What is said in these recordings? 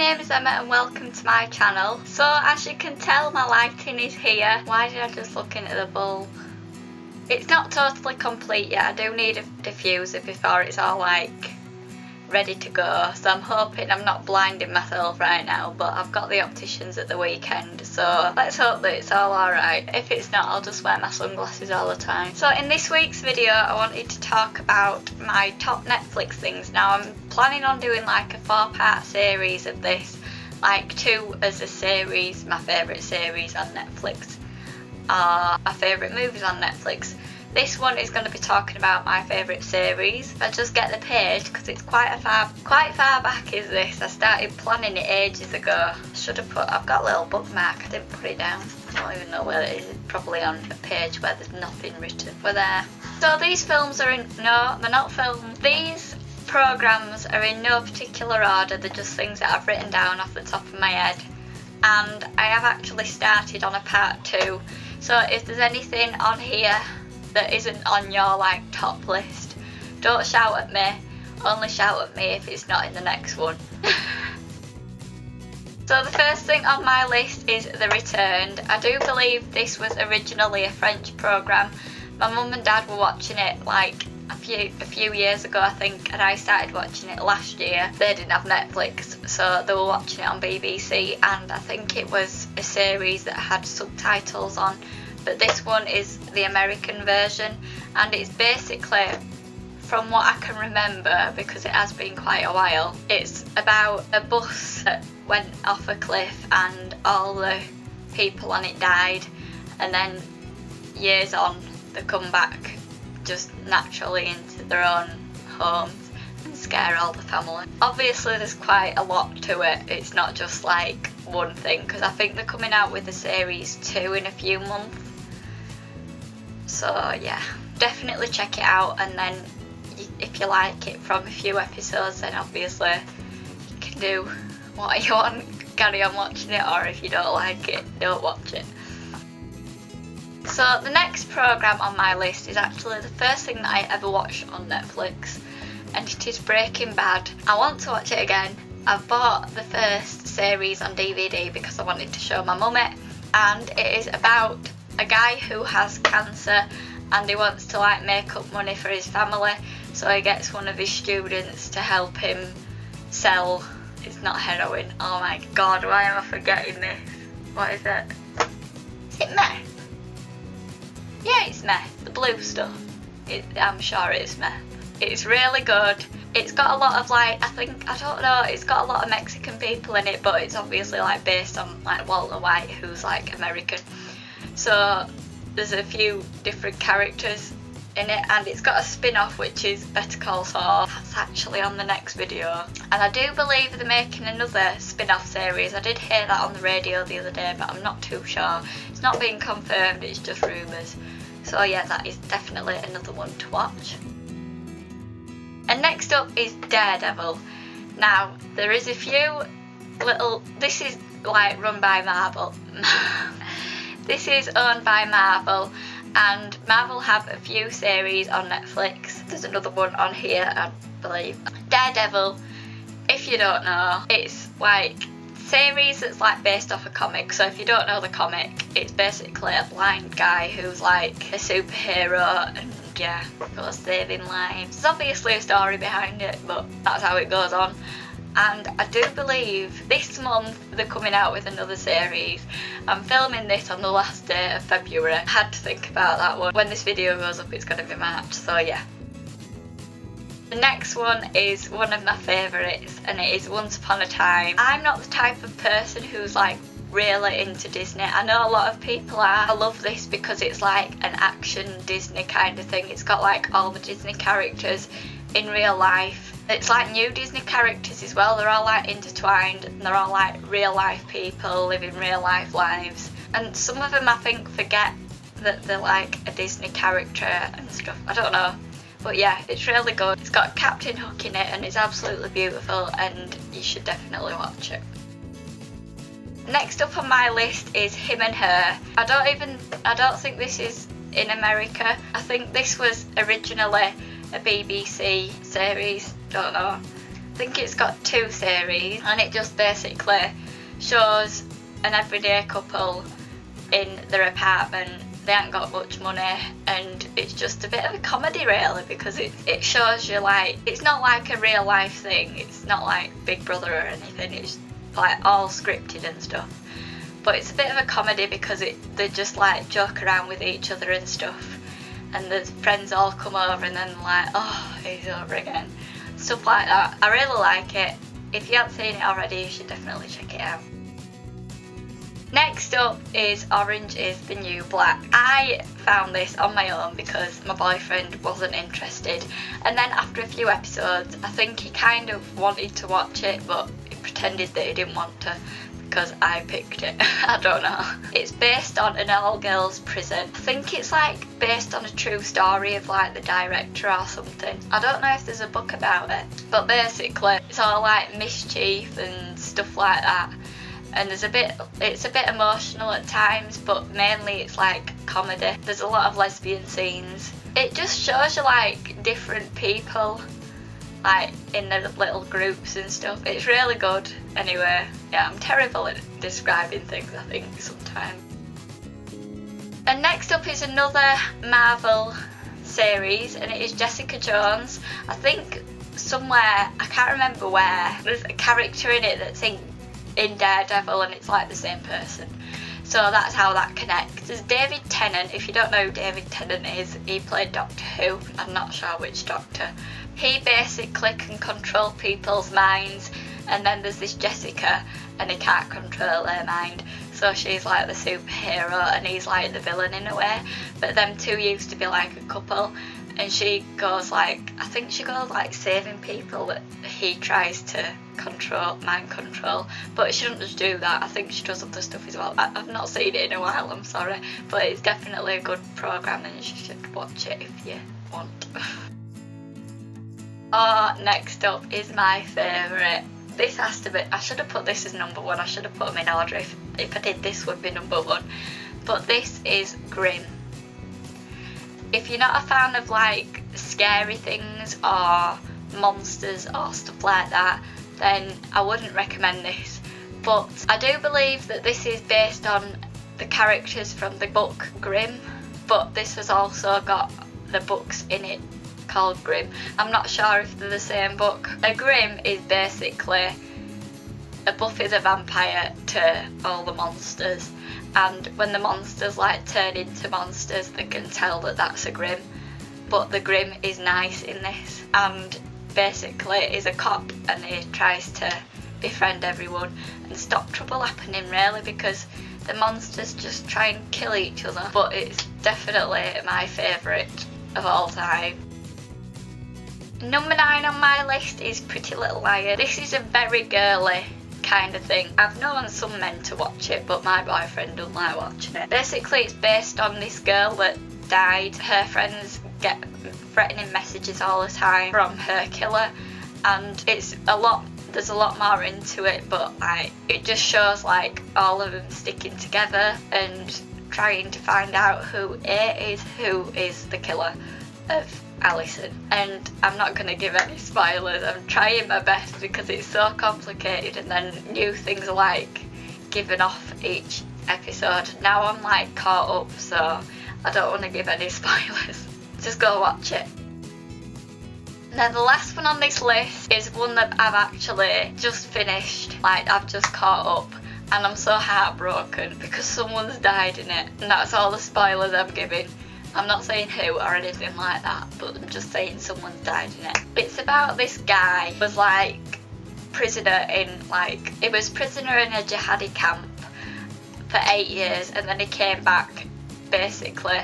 name is Emma and welcome to my channel. So as you can tell, my lighting is here. Why did I just look into the bulb? It's not totally complete yet. I do need a diffuser before it's all like ready to go, so I'm hoping I'm not blinding myself right now, but I've got the opticians at the weekend, so let's hope that it's all alright. If it's not, I'll just wear my sunglasses all the time. So in this week's video I wanted to talk about my top Netflix things. Now I'm planning on doing like a 4-part series of this, like 2 as a series, my favourite series on Netflix, my favourite movies on Netflix. This one is going to be talking about my favourite series. If I just get the page, because it's quite far back is this. I started planning it ages ago. Should have put, I've got a little bookmark, I didn't put it down. I don't even know where it is. It's probably on a page where there's nothing written. We're there. So these films are in, no, they're not films. These programmes are in no particular order. They're just things that I've written down off the top of my head. And I have actually started on a part 2. So if there's anything on here that isn't on your like top list, don't shout at me, only shout at me if it's not in the next one. So the first thing on my list is The Returned. I do believe this was originally a French programme. My mum and dad were watching it like a few years ago I think, and I started watching it last year. They didn't have Netflix, so they were watching it on BBC, and I think it was a series that had subtitles on. But this one is the American version, and it's basically, from what I can remember, because it has been quite a while, it's about a bus that went off a cliff and all the people on it died, and then years on they come back just naturally into their own homes and scare all the family. Obviously there's quite a lot to it, it's not just like one thing, because I think they're coming out with the series 2 in a few months. So yeah, definitely check it out, and then if you like it from a few episodes, then obviously you can do what you want, carry on watching it, or if you don't like it, don't watch it. So the next programme on my list is actually the first thing that I ever watched on Netflix, and it is Breaking Bad. I want to watch it again. I've bought the first series on DVD because I wanted to show my mum it, and it is about a guy who has cancer and he wants to like make up money for his family, so he gets one of his students to help him sell, it's not heroin, oh my god, why am I forgetting this? What is it? Is it meth? Yeah, it's meth, the blue stuff. I'm sure it's meth. It's really good. It's got a lot of like, I don't know, it's got a lot of Mexican people in it, but it's obviously like based on like Walter White, who's like American. So there's a few different characters in it, and it's got a spin-off which is Better Call Saul. That's actually on the next video. And I do believe they're making another spin-off series. I did hear that on the radio the other day, but I'm not too sure. It's not being confirmed, it's just rumours. So yeah, that is definitely another one to watch. And next up is Daredevil. Now, there is a few little, this is like run by Marvel. This is owned by Marvel, and Marvel have a few series on Netflix. There's another one on here, I believe. Daredevil, if you don't know, it's like series that's like based off a comic. So if you don't know the comic, it's basically a blind guy who's like a superhero and yeah, goes saving lives. There's obviously a story behind it, but that's how it goes on. And I do believe this month they're coming out with another series. I'm filming this on the last day of February. I had to think about that one. When this video goes up, it's going to be March, so yeah. The next one is one of my favourites, and it is Once Upon a Time. I'm not the type of person who's like really into Disney. I know a lot of people are. I love this because it's like an action Disney kind of thing. It's got like all the Disney characters in real life. It's like new Disney characters as well. They're all like intertwined, and they're all like real life people living real life lives. And some of them I think forget that they're like a Disney character and stuff. I don't know. But yeah, it's really good. It's got Captain Hook in it and it's absolutely beautiful, and you should definitely watch it. Next up on my list is Him and Her. I don't think this is in America. I think this was originally a BBC series, don't know. think it's got 2 series, and it just basically shows an everyday couple in their apartment. They haven't got much money, and it's just a bit of a comedy really, because it shows you, like, it's not like a real life thing, it's not like Big Brother or anything, it's like all scripted and stuff, but it's a bit of a comedy because they just like joke around with each other and stuff, and the friends all come over and then like, oh, he's over again, stuff like that. I really like it. If you haven't seen it already, you should definitely check it out. Next up is Orange is the New Black. I found this on my own because my boyfriend wasn't interested, and then after a few episodes I think he kind of wanted to watch it, but he pretended that he didn't want to because I picked it. I don't know. It's based on an all-girls prison. I think it's like based on a true story of like the director or something. I don't know if there's a book about it, but basically it's all like mischief and stuff like that. And it's a bit emotional at times, but mainly it's like comedy. There's a lot of lesbian scenes. It just shows you like different people like in their little groups and stuff. It's really good. Anyway, yeah, I'm terrible at describing things, I think, sometimes. And next up is another Marvel series, and it is Jessica Jones. I think somewhere, I can't remember where, there's a character in it that's in Daredevil, and it's like the same person, so that's how that connects. There's David Tennant. If you don't know who David Tennant is, he played Doctor Who. I'm not sure which Doctor. He basically can control people's minds, and then there's this Jessica, and he can't control her mind, so she's like the superhero and he's like the villain in a way. But them two used to be like a couple, and she goes like, I think she goes like saving people that he tries to mind control, but she doesn't just do that. I think she does other stuff as well. I've not seen it in a while, I'm sorry, but it's definitely a good programme and you should watch it if you want. Oh, next up is my favourite. This has to be, I should have put this as number 1, I should have put them in order. If I did, this would be number 1, but this is Grimm. If you're not a fan of like scary things or monsters or stuff like that, then I wouldn't recommend this. But I do believe that this is based on the characters from the book Grimm, but this has also got the books in it called Grimm. I'm not sure if they're the same book. A Grimm is basically a Buffy the Vampire to all the monsters, and when the monsters like turn into monsters, they can tell that that's a Grimm. But the Grimm is nice in this, and basically is a cop, and he tries to befriend everyone and stop trouble happening really, because the monsters just try and kill each other. But it's definitely my favourite of all time. Number 9 on my list is Pretty Little Liars. This is a very girly kind of thing. I've known some men to watch it, but my boyfriend doesn't like watching it. Basically it's based on this girl that died. Her friends get threatening messages all the time from her killer, and there's a lot more into it, but like it just shows like all of them sticking together and trying to find out who is the killer of Alison. And I'm not going to give any spoilers, I'm trying my best because it's so complicated, and then new things are like given off each episode. Now I'm like caught up, so I don't want to give any spoilers. Just go watch it. Now the last one on this list is one that I've actually just finished, like I've just caught up, and I'm so heartbroken because someone's died in it, and that's all the spoilers I'm giving. I'm not saying who or anything like that, but I'm just saying someone's died in it. It's about this guy who was like prisoner in he was prisoner in a jihadi camp for 8 years, and then he came back basically,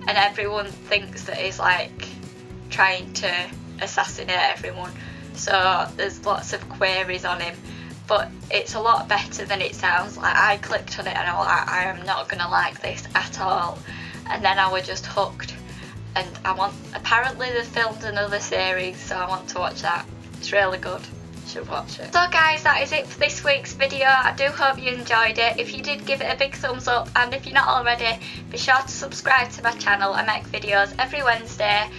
and everyone thinks that he's like trying to assassinate everyone, so there's lots of queries on him, but it's a lot better than it sounds. Like I clicked on it and I was like, I am not gonna like this at all, and then I was just hooked, and apparently they filmed another series, so I want to watch that. It's really good, should watch it. So guys, that is it for this week's video. I do hope you enjoyed it. If you did, give it a big thumbs up, and if you're not already, be sure to subscribe to my channel. I make videos every Wednesday,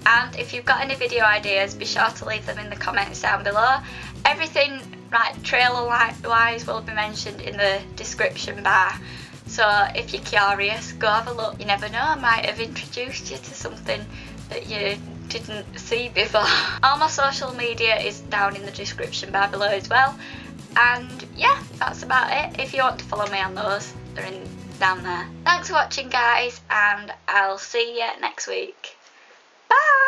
And if you've got any video ideas, be sure to leave them in the comments down below. Everything trailer wise will be mentioned in the description bar, so if you're curious, go have a look. You never know, I might have introduced you to something that you didn't see before. All my social media is down in the description bar below as well, and yeah, that's about it. If you want to follow me on those, they're down there. Thanks for watching guys, and I'll see you next week. Bye!